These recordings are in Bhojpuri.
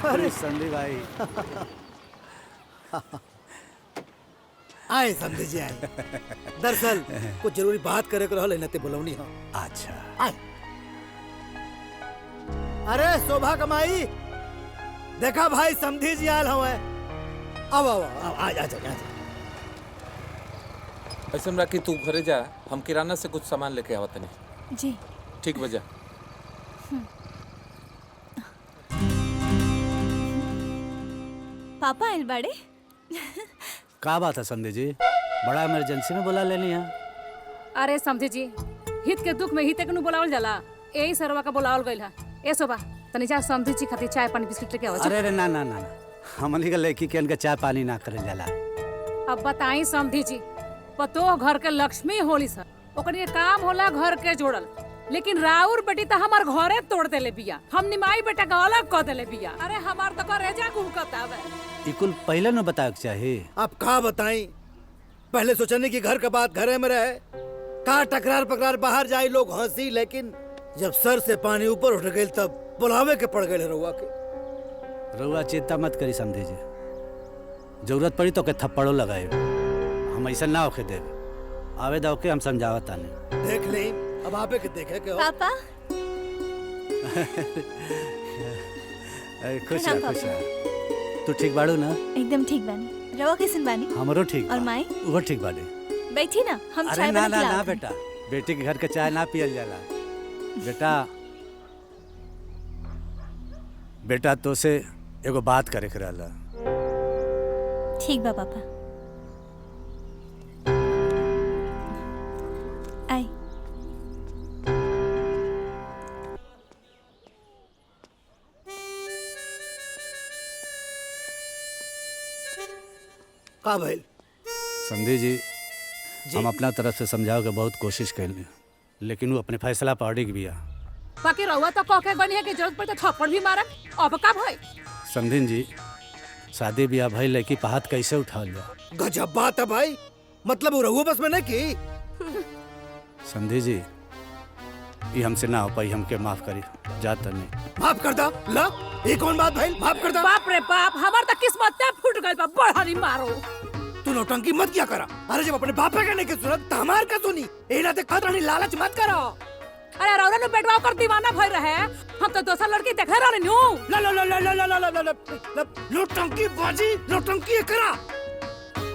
अरे संदीप भाई आए समझे जी आए। दरअसल कुछ जरूरी बात करे को रहल नते बोलौनी हो। अच्छा आए। अरे शोभा कमाई देखा भाई समझी जी आल हवे। अब आ जा। ऐसे में कि तू घरे जा, हम किराना से कुछ सामान लेके आवत नहीं। जी ठीक बजा। पापा आइल बाड़े। का बात है संदीप जी, बड़ा इमरजेंसी में बुला लेनी है। अरे समझे जी, हित के दुख में हित के नु बुलावल जाला, यही सरवा का बुलावल गइल है। ए शोभा तनी जा समझे जी खातिर चाय पानी बिस्किट लेके आवा। अरे ना ना ना, हमनी के लड़की के इनके चाय पानी ना करे जाला। अब बताई समझी जी, पतो घर के लक्ष्मी होली सर, ओकनी के काम होला घर के जोड़ल, लेकिन राउर बेटी तो हमार घरे तोड़ देले बिया, हम निमाई बेटा का अलग क देले बिया। अरे हमार तो करेजा कुहकत आवे। इकुल पहले न बताए के चाहिए। अब का बताई, पहले सोचने की घर का बात घरे में रहे, का टकरार पकरार बाहर जाए लोग हंसी, लेकिन जब सर से पानी ऊपर उठ गए तब बुलावे के पड़ गए रउआ के। रउआ चिंता मत करी समझे जी, जरूरत पड़ी तो के थप्पड़ो लगाए, हम ऐसा ना होके देव। आवे दो के हम समझावत ताने। देख ले अब आपे के देखे के हो। पापा खुश है। तू ठीक बाड़ू ना? एकदम ठीक बानी। रवा कैसन बानी? हमरो ठीक और बा। माई? वो ठीक बाड़े। बैठी ना, हम अरे चाय ना बना ना के ना लावत हनी। बेटा, बेटी के घर के चाय ना पियल जाला। बेटा तो से एगो बात करे के रहला। ठीक बा पापा। आई का भइल? संदीप जी, हम अपना तरफ से समझाओ के बहुत कोशिश कैली, लेकिन वो अपने फैसला पर अड़िग बिया। बाकी रउआ तो कह के बनी है कि जरूरत पड़े तो थप्पड़ भी मारन। अब का भई? समझिन जी, शादी ब्याह भइल लड़की पे हाथ कैसे उठावल जा? गजब बात है भाई, मतलब वो रहुआ बस में नहीं की। संदीप जी, ये हमसे ना हो पाई, हमके माफ करी, जाता नहीं। माफ कर दा ला, ये कौन बात भाई? माफ कर दा। बाप रे बाप, हमार तो किस्मत फूट गइल बा, बढ़ानी मारो। तू नौटंकी मत किया करा। अरे जब अपने बाप का नहीं की सुनत, तो हमार का सुनी। ए ना देखत रानी, लालच मत करो। अरे रौरा ने बेटवा कर दीवाना भई रहे, हम तो दोसर लड़की देखे रहनी नु। ला ला ला ला ला ला ला ला ला ला नौटंकी बाजी, नौटंकी करा,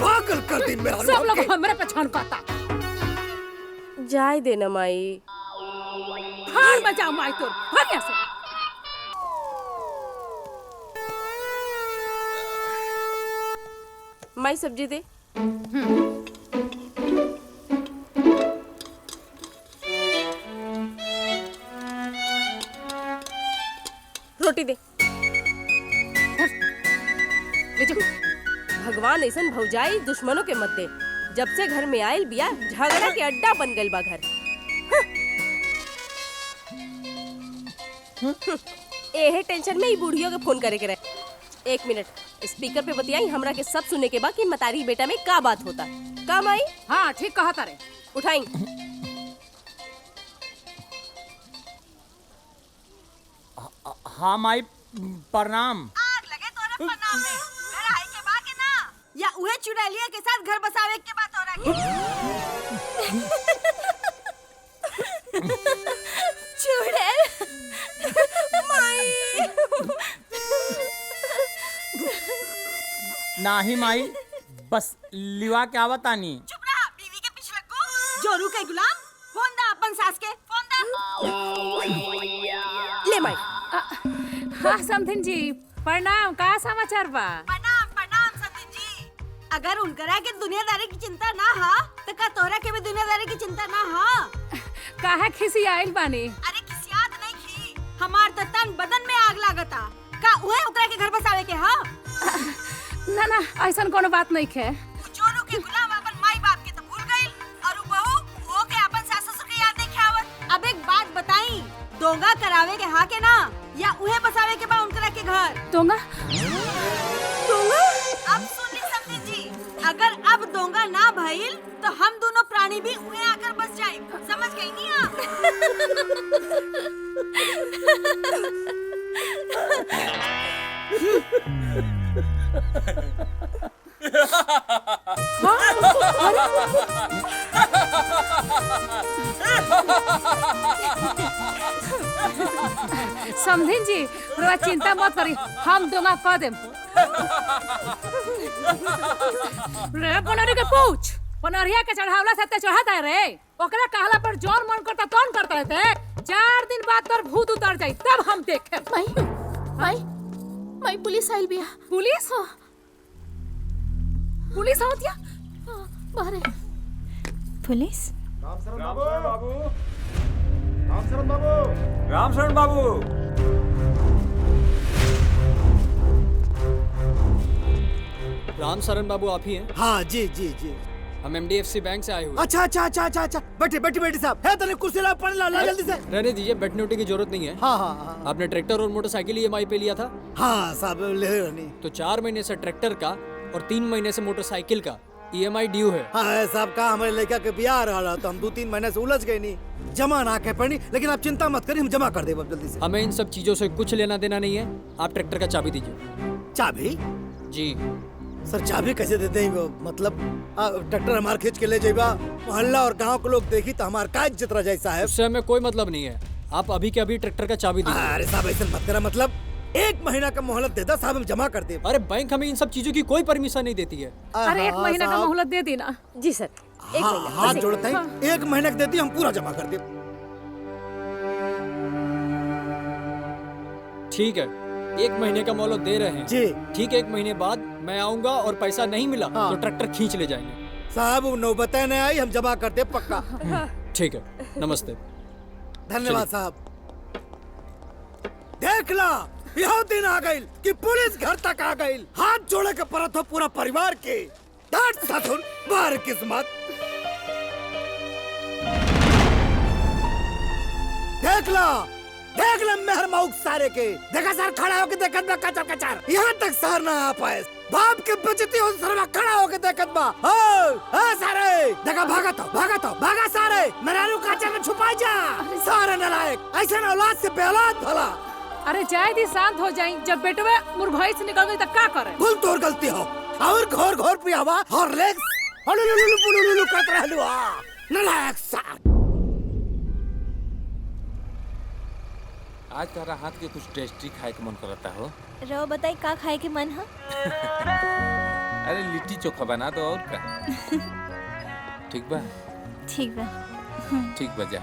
पागल कर दिन में सब लोग हमरे पे छनकता। जाय देना माई। हार बजाओ माई तोर, भाग यहाँ से। माई सब्जी दे। रोटी दे। ले जा। भगवान ऐसन भौजाई दुश्मनों के मत दे। जब से घर में आयल बिया, झगड़ा के अड्डा बन गइल बा घर। एहे टेंशन में ही बूढ़ियों के फोन करे के रहे। 1 मिनट स्पीकर पे बतियाई, हमरा के सब सुने के बा कि मतारी बेटा में का बात होता। का माई? हाँ ठीक कहा तारे। उठाई। हाँ माई प्रणाम। आग लगे तोरे प्रणाम में। घर आए के बा के ना, या उहे चुड़ैलिया के साथ घर बसावे के बात हो रही है। चुड़ैल माई। नाही माई, बस लिवा के आवत आनी। चुप रहा, बीवी के पीछे लगो। जोरू के गुलाम, फोन दा अपन सास के, फोन दा। ले माई। हाँ समधिन जी, प्रणाम। का समाचार बा? प्रणाम प्रणाम सतीन जी। अगर उनकरा के दुनियादारी की चिंता ना हा, तो का तोरा के भी दुनियादारी की चिंता ना हा? काहे खिसी आइल बानी? अरे किसी याद नहीं की, हमार तो तन बदन में आग लागता। का उहे उकरा के घर बसावे के हा? ना ना, ऐसा कोनो बात नहीं है। जोरू के गुलाम अपन माई बाप के तो भूल गई, और उ बहू वो के अपन सास ससुर के याद नहीं खावत। अब एक बात बताई, दोंगा करावे के हा के ना, या उहे बसावे के बा उनकरा के घर? दोंगा? दोंगा? अब सुन ली समझी जी, अगर अब दोंगा ना भइल तो हम दोनों प्राणी भी उहे आकर बस जाए। समझ गई नी आप? समधिन जी रवा चिंता मत करी, हम दोंगा कह देम। रे पनरी के पूछ, पनरिया के चढ़ावला सत्ते चढ़ाता है रे, ओकरा कहला पर जौन मन करता तौन करता रहते। 4 दिन बाद तोर भूत उतर जाई तब हम देखे। माई पुलिस आइल बिया। पुलिस? पुलिस आवतिया? बाहर पुलिस? रामशरण बाबू। रामशरण बाबू आप ही हैं? हाँ जी जी जी। हम एमडीएफसी बैंक से आए हुए। अच्छा अच्छा अच्छा अच्छा अच्छा, बैठे बैठे बैठे साहब, है तने कुर्सी ला, पढ़ ला जल्दी से। रहने दीजिए, बैठने उठने की जरूरत नहीं है। हाँ हाँ हाँ आपने ट्रैक्टर और मोटरसाइकिल ईएमआई पे लिया था? हाँ साहब ले रहनी। तो 4 महीने से ट्रैक्टर का और 3 महीने से मोटरसाइकिल का ईएमआई ड्यू है। हाँ साहब का हमारे लड़का के ब्याह रहा तो हम 2-3 महीने से उलझ गए नहीं, जमा ना के पड़ी, लेकिन आप चिंता मत करिए, हम जमा कर देंगे जल्दी से। हमें इन सब चीजों से कुछ लेना देना नहीं है। आप ट्रैक्टर का चाबी दीजिए। चाबी? जी सर चाबी कैसे दे देंगे? मतलब ट्रैक्टर हमारे खींच के ले जाइबा, मोहल्ला और गांव के लोग देखी तो हमार का इज्जत रह जाए साहब। उससे हमें कोई मतलब नहीं है। आप अभी के अभी ट्रैक्टर का चाबी दीजिए। अरे साहब ऐसा मत करा, मतलब 1 महीना का मोहलत देता साहब, हम जमा कर दे। अरे बैंक हमें इन सब चीजों की कोई परमिशन नहीं देती है। अरे 1 महीना का मोहलत दे देना। जी सर, 1 महीना हाथ जोड़ते हैं, 1 महीने का देती हम पूरा जमा कर दे। ठीक है, 1 महीने का मोहलत दे रहे हैं जी। ठीक है, 1 महीने बाद मैं आऊंगा और पैसा नहीं मिला तो ट्रैक्टर खींच ले जाएंगे। साहब नौबत नहीं आई, हम जमा कर दे पक्का। ठीक है, नमस्ते। धन्यवाद साहब। देख ला, यह दिन आ गई कि पुलिस घर तक आ गई। हाथ जोड़े के परत हो पूरा परिवार के। डांट साधुन बार किस्मत। देख ला मेहर मऊक सारे के। देखा सर खड़ा होके देखत बा कचर कचर। यहाँ तक सर ना आ पाए। बाप के बचती हो सरवा खड़ा होके देखत बा। ओ सारे देखा भागा सारे। मेहरारू काचा में छुपा जा। सारे नालायक, ऐसा औलाद से बेऔलाद भला। अरे जाए दी, शांत हो जाई। जब बेटवे मुर्घाई से निकल गई तो क्या करे? भूल तोर गलती हो और घोर घोर पियावा और लेग्स और लुलुलुलुलुलु करत रहलु। नालायक साहब। आज तारा हाथ के कुछ टेस्टी खाए के मन करता हो। रवा बताई का खाए के मन है? अरे लिट्टी चोखा बना दो और का। ठीक बा? ठीक बा। ठीक बा, जा।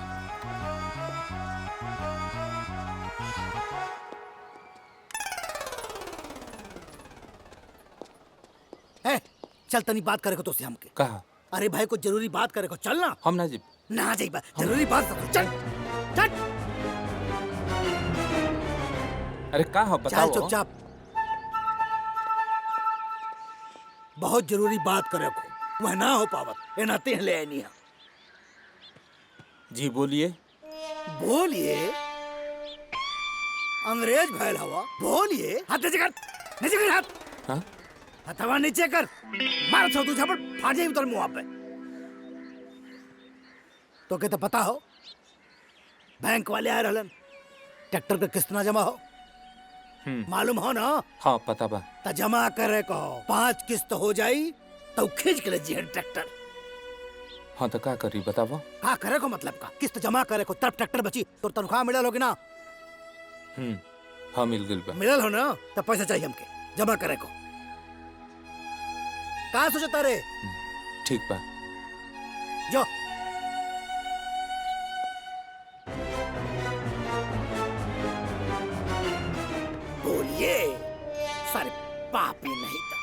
चल तनी बात करे को तो से हमके। कहा? अरे भाई को जरूरी बात करे को, चल ना। हम ना जी ना जाइबा, जरूरी बात चल चल। अरे का हो बताओ। चल चुपचाप। बहुत जरूरी बात करे को, वह ना हो पावत। ए नाते ले आनी है। जी बोलिए। बोलिए। अंग्रेज भैल हवा, बोलिए। हाथ नीचे कर हाथ। हाँ? हथवा नीचे कर। मार छो तू झपड़ फाड़ जाई उतर मुंह पे। तो के तो पता हो बैंक वाले आए रहलन, ट्रैक्टर पे किस्त ना जमा हो। मालूम हो ना? हाँ पता बा। तो जमा करे को 5 किस्त हो जाई तो खींच के ले जी ट्रैक्टर। हाँ तो क्या करी बताओ। का करे को मतलब का? किस्त जमा करे को तब ट्रैक्टर बची तो तनख्वाह मिलल होगी ना? हाँ मिल गई बा। मिलल हो ना? तो पैसा चाहिए हमके जमा करे को। का सोचता रे? ठीक बा। जो बोलिए। सारे पापी नहीं था।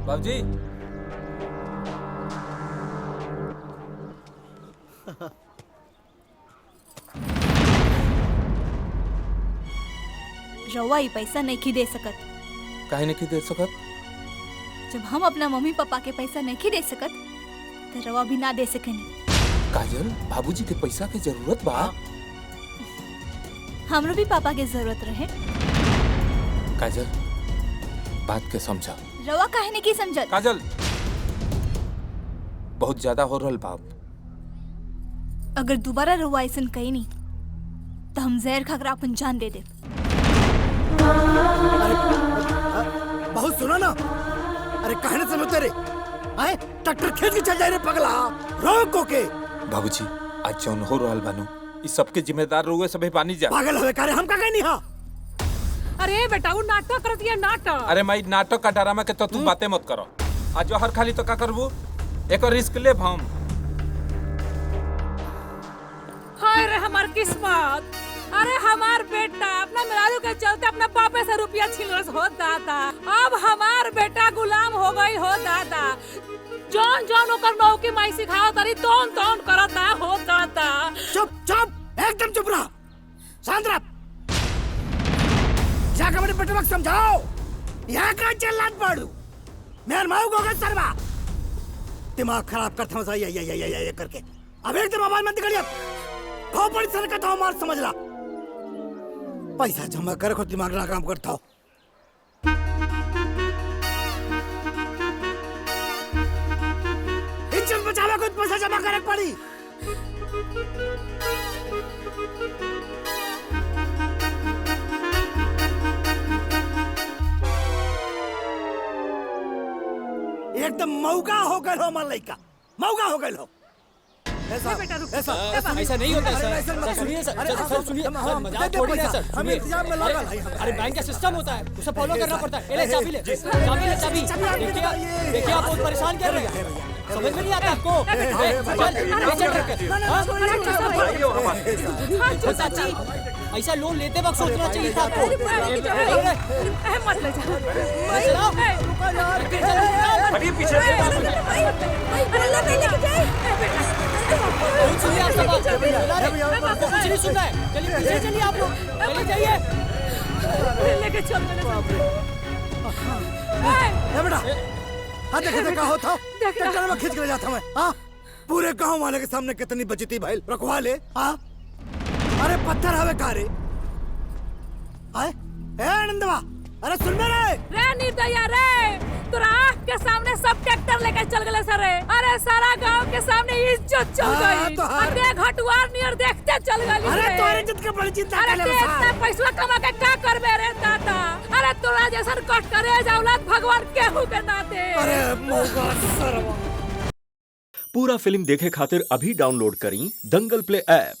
बाबूजी। रवा ये पैसा नहीं दे सकत। काहे नहीं दे सकत? जब हम अपना मम्मी पापा के पैसा नहीं दे सकत तो रवा भी ना दे सकेनी। काजल, बाबूजी के पैसा के जरूरत बा। हमरो भी पापा के जरूरत रहे। काजल बात के समझा। रवा काहे नहीं की समझत? काजल बहुत ज्यादा हो रहल बाप। अगर दोबारा रवा ऐसन कही नहीं तो हम जहर खाकर अपन जान दे दे। बहुत सुना ना, अरे कहने से तेरे आए ट्रैक्टर खींच के चल जाए रे पगला, रोको के। बाबूजी आज जौन हो रहल बानू इस सबके जिम्मेदार रहुए सभी पानी जा। पागल होवे कारे, हम का कहनी हा? अरे बेटा वो नाटक कर दिया नाटक। अरे माई नाटक का डरामा के तो तू बातें मत करो। आज जहर खाली तो का करबू, एक और रिस्क ले हम। हाय रे हमार किस्मत, अरे हमार बेटा अपना मेहरारू के चलते अपना पापे से रुपया छीनलस हो दादा। अब हमार बेटा गुलाम हो गई हो दादा। जौन जौन ओकर नौकी माई सिखाओ तारी तौन तौन करता हो दादा। चुप चुप एकदम चुप रहा, शांत रह। जाकर अपने बेटे को समझाओ, यहाँ का चिल्लात पाड़ू। मेहर माऊ को अगर सरवा दिमाग खराब करता हूँ ये करके। अब एकदम आवाज मत निकलिए, खोपड़ी सर का तो मार समझ ला। पैसा जमा कर को दिमाग ना काम करता हो। इज्जत बचावे को पैसा जमा करे पड़ी। एकदम मौका हो गए हो हमारे लड़का, मौका हो गए हो। ऐसा ऐसा नहीं होता सर। सर सुनिए सर सुनिए, मजाक छोड़िए सर, सुनिए। अरे बैंक का सिस्टम होता है, उसे फॉलो करना पड़ता है। ले चाबी ले, देखिए आप बहुत परेशान कर रहे हैं, समझ में नहीं आता आपको। चाची ऐसा लोन लेते वक्त सोचना चाहिए था आपको। मत ले जा। अभी पीछे सुनिए आप सब, कुछ नहीं सुन रहा है। चलिए पीछे चलिए आप लोग, चलिए जाइए। लेके चल बेटा, हाँ देखा होता ट्रैक्टर में खींच के ले जाता मैं। हाँ पूरे गांव वाले के सामने कितनी बचती भाई रखवा ले। हाँ अरे पत्थर हवे कारे आए ए आनंदवा, अरे सुन रे निर्दया रे, तोरा आँख के सामने सब ट्रैक्टर लेके चल गए सर। अरे सारा गांव के सामने इज्जत चल गई। अरे घटुआर नियर देखते चल गई। अरे तोरे इज्जत के बड़ी चिंता अरे इतना पैसा कमा के क्या करबे रे दादा? अरे तोरा जैसन कट करे औलाद भगवान केहू के ना दे। अरे मौका सरवा। पूरा फिल्म देखे खातिर अभी डाउनलोड करी दंगल प्ले ऐप।